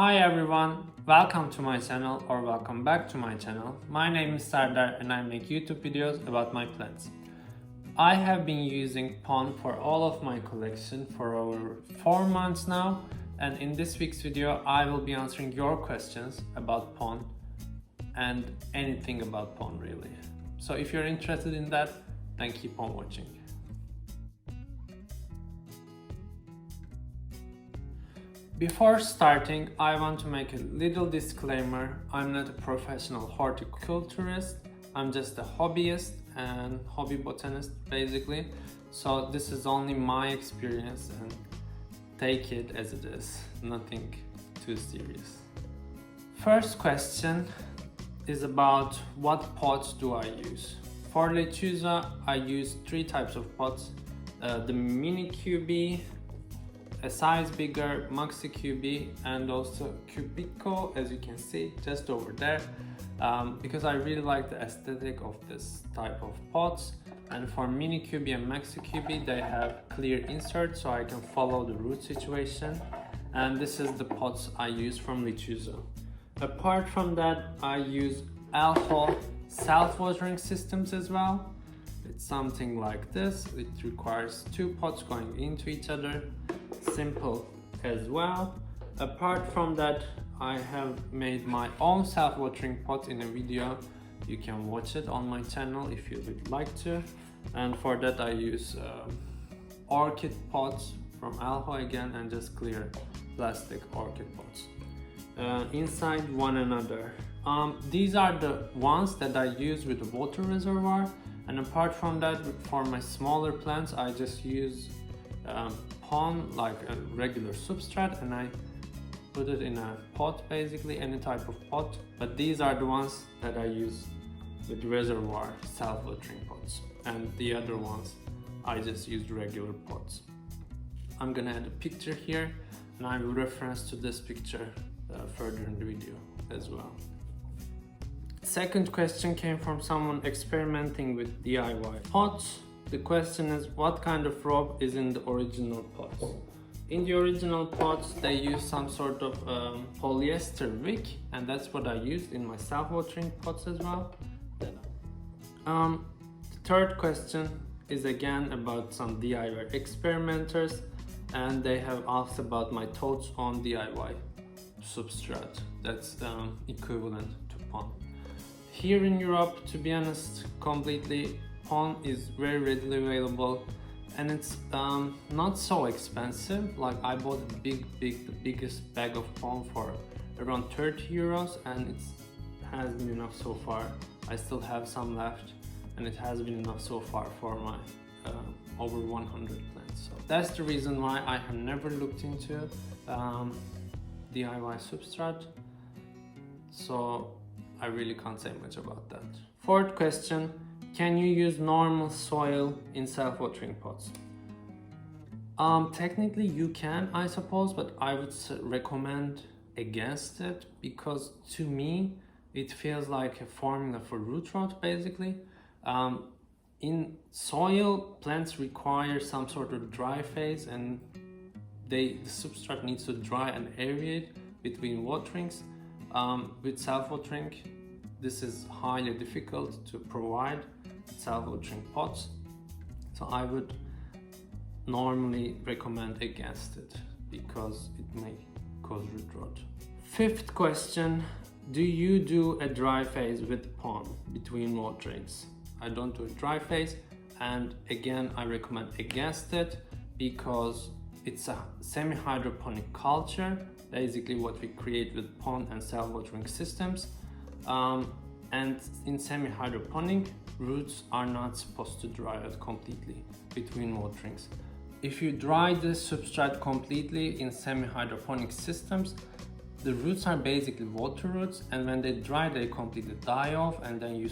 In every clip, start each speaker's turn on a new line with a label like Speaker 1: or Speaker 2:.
Speaker 1: Hi everyone, welcome to my channel or welcome back to my channel. My name is Sardar and I make YouTube videos about my plants. I have been using Pon for all of my collection for over 4 months now, and in this week's video I will be answering your questions about Pon and anything about Pon really. So if you're interested in that, then keep on watching. Before starting, I want to make a little disclaimer. I'm not a professional horticulturist. I'm just a hobbyist and hobby botanist basically. So this is only my experience and take it as it is, nothing too serious. First question is about what pots do I use. For Lechuza, I use 3 types of pots. The mini QB, a size bigger maxi QB, and also cubico, as you can see just over there, because I really like the aesthetic of this type of pots. And for mini QB and maxi QB, they have clear inserts so I can follow the root situation, and this is the pots I use from Lechuza. Apart from that, I use Elho self-watering systems as well. It's something like this. It requires 2 pots going into each other. Simple as well. Apart from that, I have made my own self-watering pot in a video. You can watch it on my channel if you would like to. And for that I use orchid pots from Elho again, and just clear plastic orchid pots inside one another. These are the ones that I use with the water reservoir. And apart from that, for my smaller plants, I just use Pon, like a regular substrate, and I put it in a pot, basically any type of pot. But these are the ones that I use with reservoir self-watering pots, and the other ones I just used regular pots. I'm gonna add a picture here, and I will reference to this picture further in the video as well. Second question came from someone experimenting with DIY pots. The question is, what kind of rope is in the original pots? In the original pots, they use some sort of polyester wick, and that's what I used in my self-watering pots as well. The third question is again about some DIY experimenters, and they have asked about my thoughts on DIY substrate that's equivalent to Pon. Here in Europe, to be honest, completely, Pon is very readily available, and it's not so expensive. Like, I bought the biggest bag of Pon for around 30 euros, and it has been enough so far. I still have some left, and it has been enough so far for my over 100 plants. So that's the reason why I have never looked into DIY substrate. So I really can't say much about that. Fourth question, can you use normal soil in self-watering pots? Technically you can, I suppose, but I would recommend against it, because to me it feels like a formula for root rot basically. In soil, plants require some sort of dry phase, and the substrate needs to dry and aerate between waterings. With self-watering, this is highly difficult to provide self-watering pots, so I would normally recommend against it because it may cause root rot. Fifth question, do you do a dry phase with Pon between waterings? I don't do a dry phase, and again I recommend against it because it's a semi-hydroponic culture, basically what we create with Pon and self-watering systems. And in semi-hydroponic, roots are not supposed to dry out completely between waterings. If you dry the substrate completely in semi-hydroponic systems, the roots are basically water roots, and when they dry they completely die off, and then you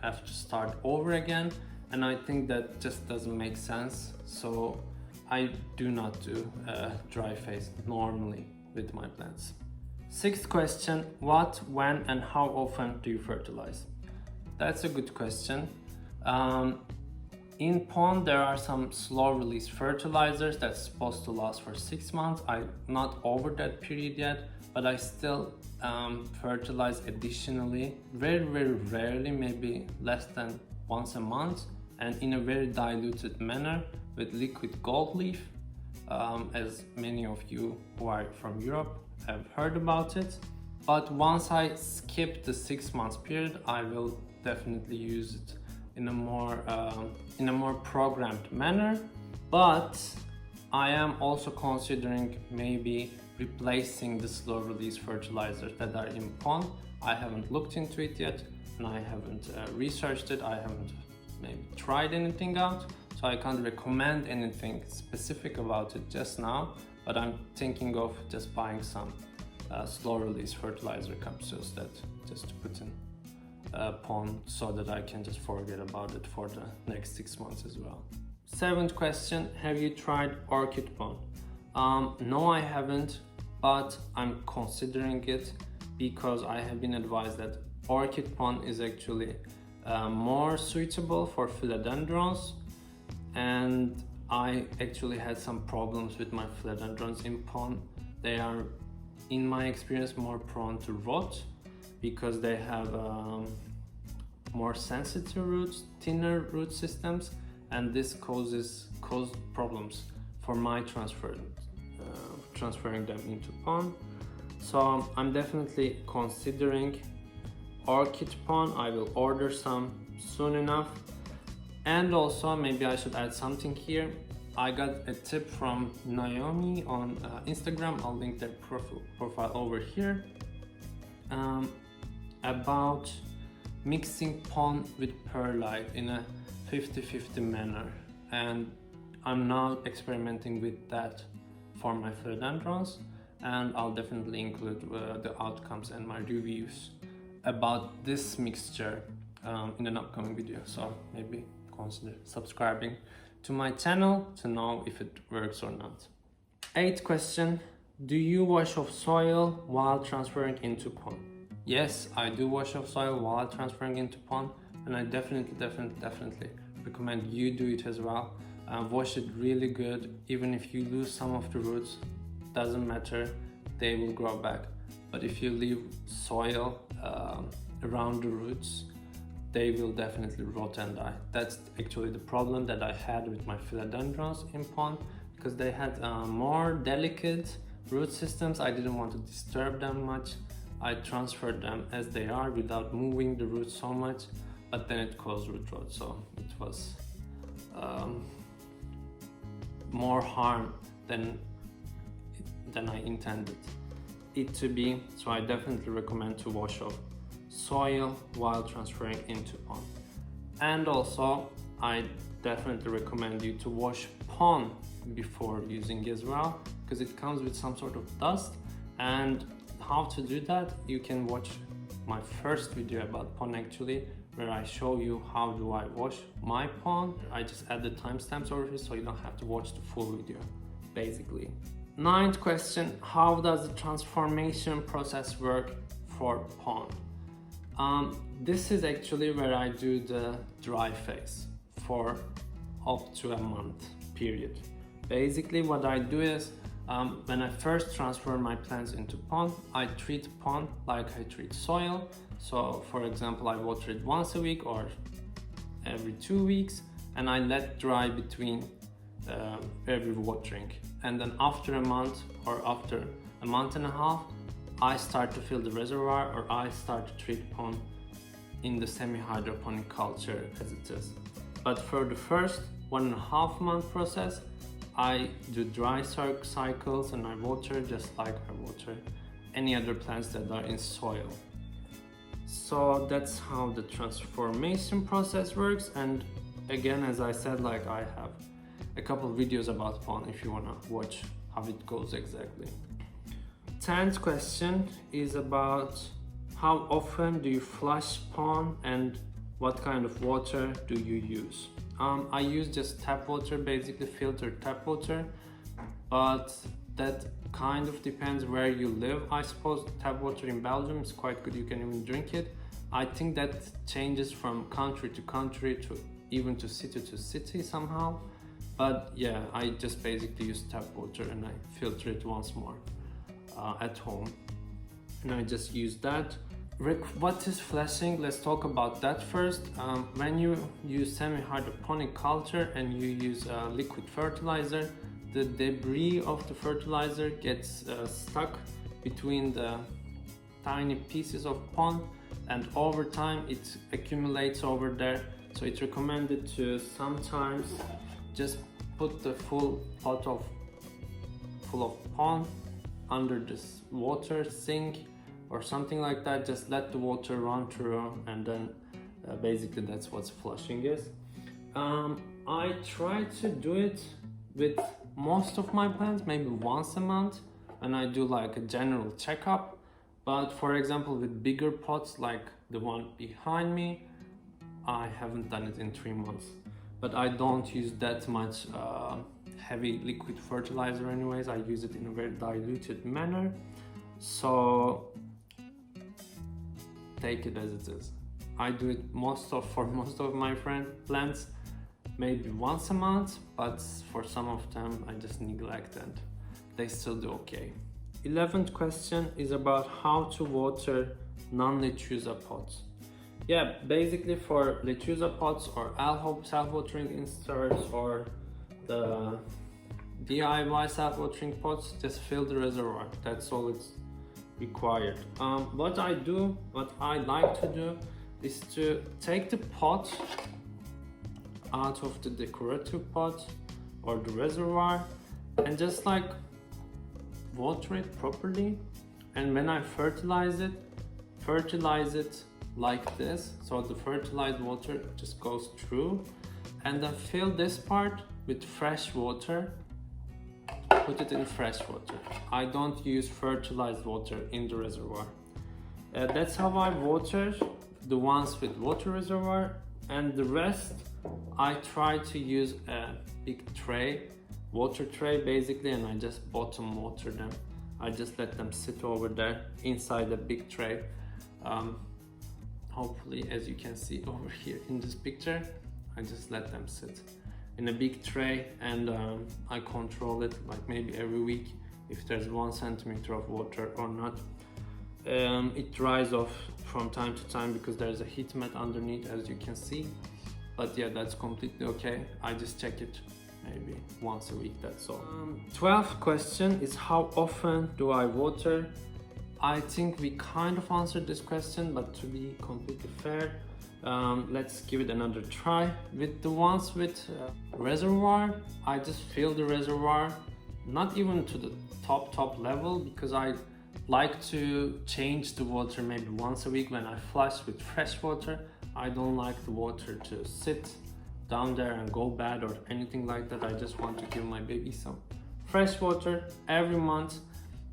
Speaker 1: have to start over again, and I think that just doesn't make sense. So I do not do a dry phase normally with my plants. Sixth question, what, when and how often do you fertilize? That's a good question. In pond, there are some slow release fertilizers that's supposed to last for 6 months. I'm not over that period yet, but I still fertilize additionally, very rarely, maybe less than once a month, and in a very diluted manner with liquid gold leaf, as many of you who are from Europe have heard about it. But once I skip the 6 months period, I will definitely use it in a more programmed manner. But I am also considering maybe replacing the slow release fertilizers that are in pond. I haven't looked into it yet, and I haven't researched it. I haven't maybe tried anything out, so I can't recommend anything specific about it just now, but I'm thinking of just buying some slow release fertilizer capsules that just to put in pond, so that I can just forget about it for the next 6 months as well. 7th question, have you tried Orchid Pon? No, I haven't, but I'm considering it because I have been advised that Orchid Pon is actually more suitable for philodendrons, and I actually had some problems with my philodendrons in pond. They are, in my experience, more prone to rot because they have more sensitive roots, thinner root systems, and this caused problems for my transferring them into pond. So I'm definitely considering Orchid Pon. I will order some soon enough. And also, maybe I should add something here. I got a tip from Naomi on Instagram. I'll link their profile over here, about mixing pon with perlite in a 50-50 manner, and I'm now experimenting with that for my philodendrons, and I'll definitely include the outcomes and my reviews about this mixture in an upcoming video. So maybe consider subscribing to my channel to know if it works or not. 8th question, do you wash off soil while transferring into pond? Yes, I do wash off soil while transferring into pond, and I definitely recommend you do it as well. Wash it really good. Even if you lose some of the roots, doesn't matter, they will grow back. But if you leave soil around the roots, they will definitely rot and die. That's actually the problem that I had with my philodendrons in pond, because they had more delicate root systems. I didn't want to disturb them much. I transferred them as they are without moving the roots so much, but then it caused root rot, so it was more harm than I intended it to be. So I definitely recommend to wash off soil while transferring into pond. And also, I definitely recommend you to wash pond before using as well, because it comes with some sort of dust. And how to do that, you can watch my first video about pond actually, where I show you how do I wash my pond. I just add the timestamps over here so you don't have to watch the full video, basically. 9th question, how does the transformation process work for pond? This is actually where I do the dry phase for up to a month period. Basically what I do is, when I first transfer my plants into pond, I treat pond like I treat soil. So for example, I water it once a week or every 2 weeks, and I let dry between every watering. And then after a month or after a month and a half, I start to fill the reservoir, or I start to treat pond in the semi-hydroponic culture as it is. But for the first 1.5 month process, I do dry cycles and I water just like I water any other plants that are in soil. So that's how the transformation process works. And again, as I said, like, I have a couple of videos about pond if you want to watch how it goes exactly. 10th question is about how often do you flush pond and what kind of water do you use? I use just tap water, basically filtered tap water, but that kind of depends where you live. I suppose tap water in Belgium is quite good, you can even drink it. I think that changes from country to country to even to city somehow. But yeah, I just basically use tap water and I filter it once more at home. And I just use that. What is flashing? Let's talk about that first. When you use semi-hydroponic culture and you use liquid fertilizer, the debris of the fertilizer gets stuck between the tiny pieces of pond, and over time it accumulates over there. So it's recommended to sometimes just put the full pot full of pond under this water sink or something like that. Just let the water run through, and then basically that's what flushing is. I try to do it with most of my plants, maybe once a month, and I do like a general checkup. But for example, with bigger pots like the one behind me, I haven't done it in 3 months. But I don't use that much heavy liquid fertilizer anyways. I use it in a very diluted manner. So take it as it is. I do it for most of my plants maybe once a month, but for some of them I just neglect and they still do okay. 11th question is about how to water non-Lechuza pots. Yeah, basically for Lechuza pots or Elho self-watering inserts or the DIY self-watering pots, just fill the reservoir. That's all it's required. What I like to do is to take the pot out of the decorative pot or the reservoir and just like water it properly. And when I fertilize it like this, so the fertilized water just goes through, and then fill this part with fresh water. Put it in fresh water. I don't use fertilized water in the reservoir. That's how I water the ones with water reservoir, and the rest I try to use a big tray, water tray basically, and I just bottom water them. I just let them sit over there inside a big tray. Hopefully, as you can see over here in this picture, I just let them sit in a big tray, and I control it like maybe every week if there's 1 centimeter of water or not. It dries off from time to time because there's a heat mat underneath, as you can see. But yeah, that's completely okay. I just check it maybe once a week, that's all. 12th question is how often do I water? I think we kind of answered this question, but to be completely fair, let's give it another try. With the ones with reservoir, I just fill the reservoir, not even to the top level, because I like to change the water maybe once a week when I flush with fresh water. I don't like the water to sit down there and go bad or anything like that. I just want to give my baby some fresh water every month,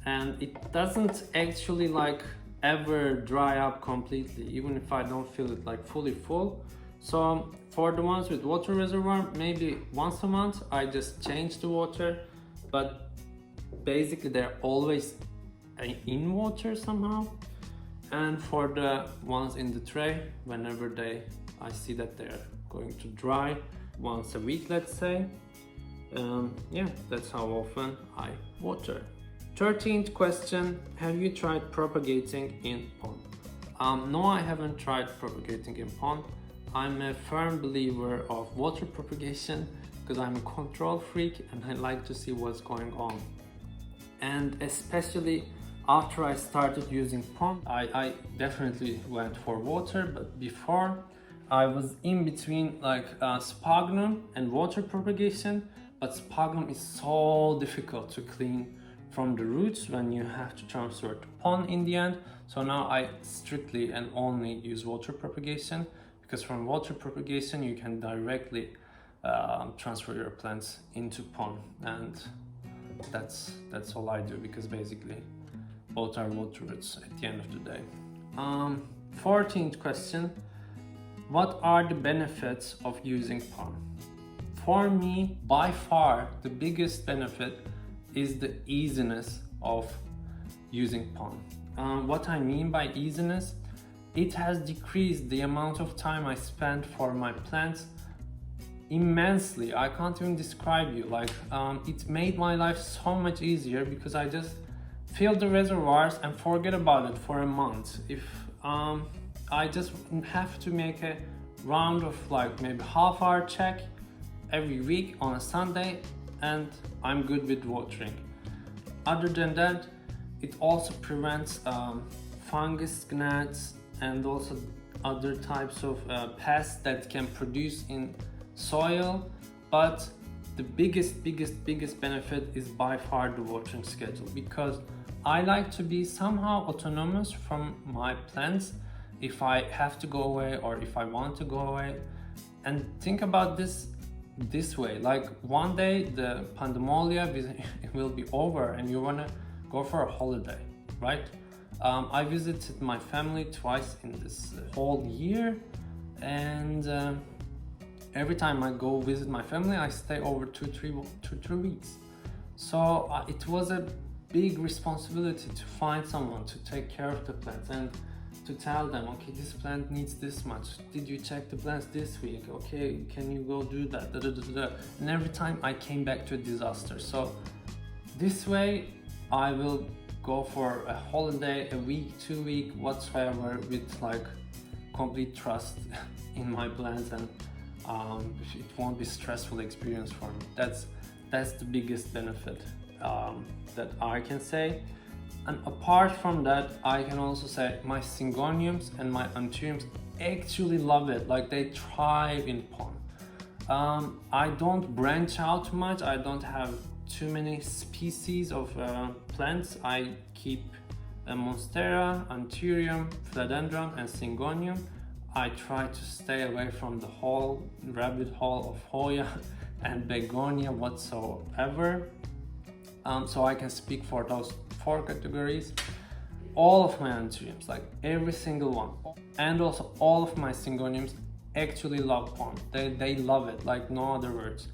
Speaker 1: and it doesn't actually like ever dry up completely, even if I don't feel it like fully full. So for the ones with water reservoir, maybe once a month I just change the water, but basically they're always in water somehow. And for the ones in the tray, whenever I see that they're going to dry, once a week, let's say. Yeah, that's how often I water. 13th question, have you tried propagating in pond? No, I haven't tried propagating in pond. I'm a firm believer of water propagation because I'm a control freak and I like to see what's going on. And especially after I started using pond, I definitely went for water, but before I was in between like sphagnum and water propagation, but sphagnum is so difficult to clean from the roots when you have to transfer to pond in the end. So now I strictly and only use water propagation, because from water propagation you can directly transfer your plants into pond, and that's all I do, because basically both are water roots at the end of the day. 14th question, what are the benefits of using pond? For me, by far the biggest benefit is the easiness of using pond. What I mean by easiness, it has decreased the amount of time I spend for my plants immensely. I can't even describe you. Like it made my life so much easier because I just fill the reservoirs and forget about it for a month. If I just have to make a round of like maybe half-hour check every week on a Sunday, and I'm good with watering. Other than that, it also prevents fungus, gnats, and also other types of pests that can produce in soil. But the biggest benefit is by far the watering schedule, because I like to be somehow autonomous from my plants if I have to go away or if I want to go away. And think about this way, like one day the pandemonium will be over and you want to go for a holiday, right? I visited my family twice in this whole year, and every time I go visit my family I stay over 2-3 weeks. So it was a big responsibility to find someone to take care of the plants and to tell them, okay, this plant needs this much. Did you check the plants this week? Okay, can you go do that? And every time I came back to a disaster. So this way I will go for a holiday, a week, 2 week, whatsoever, with like complete trust in my plants, and it won't be a stressful experience for me. That's the biggest benefit that I can say. And apart from that, I can also say my syngoniums and my anthuriums actually love it. Like they thrive in pon. I don't branch out too much. I don't have too many species of plants. I keep a monstera, anthurium, philodendron, and syngonium. I try to stay away from the whole rabbit hole of Hoya and begonia whatsoever. So I can speak for those 4 categories. All of my anthuriums, like every single one, and also all of my syngoniums actually love pon. They love it like no other words.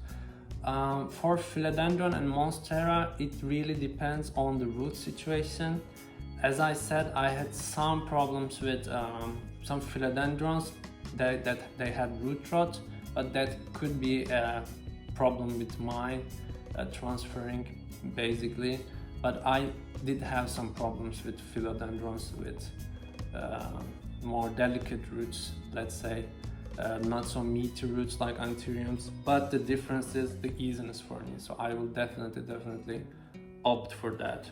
Speaker 1: For philodendron and monstera, it really depends on the root situation. As I said, I had some problems with some philodendrons that they had root rot, but that could be a problem with my transferring basically. But I did have some problems with philodendrons with more delicate roots, let's say, not so meaty roots like anthuriums. But the difference is the easiness for me, so I will definitely opt for that.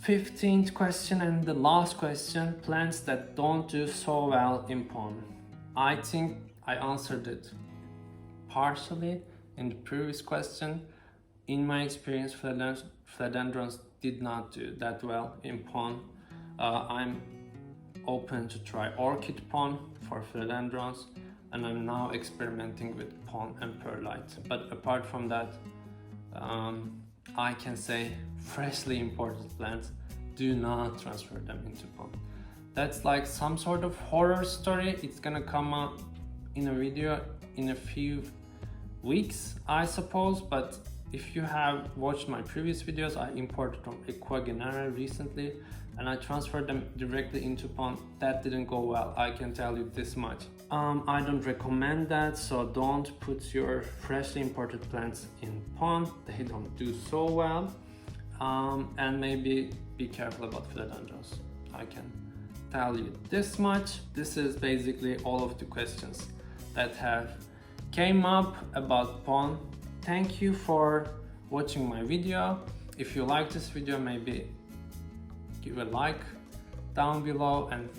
Speaker 1: 15th question and the last question: plants that don't do so well in pon. I think I answered it partially in the previous question. In my experience, philodendrons did not do that well in pon. I'm open to try Orchid Pon for philodendrons, and I'm now experimenting with pon and perlite. But apart from that, I can say freshly imported plants, do not transfer them into pon. That's like some sort of horror story. It's gonna come up in a video in a few weeks, I suppose. But if you have watched my previous videos, I imported from Ecuador recently and I transferred them directly into pon. That didn't go well, I can tell you this much. I don't recommend that, so don't put your freshly imported plants in pon. They don't do so well. And maybe be careful about philodendrons. I can tell you this much. This is basically all of the questions that have came up about pon. Thank you for watching my video. If you like this video, maybe give a like down below and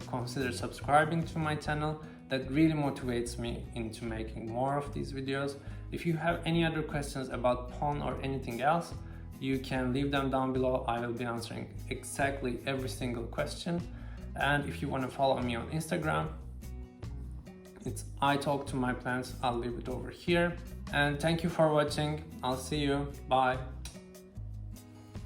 Speaker 1: consider subscribing to my channel. That really motivates me into making more of these videos. If you have any other questions about pon or anything else, you can leave them down below. I will be answering exactly every single question. And if you want to follow me on Instagram, it's I talk to my plants. I'll leave it over here. And thank you for watching. I'll see you. Bye.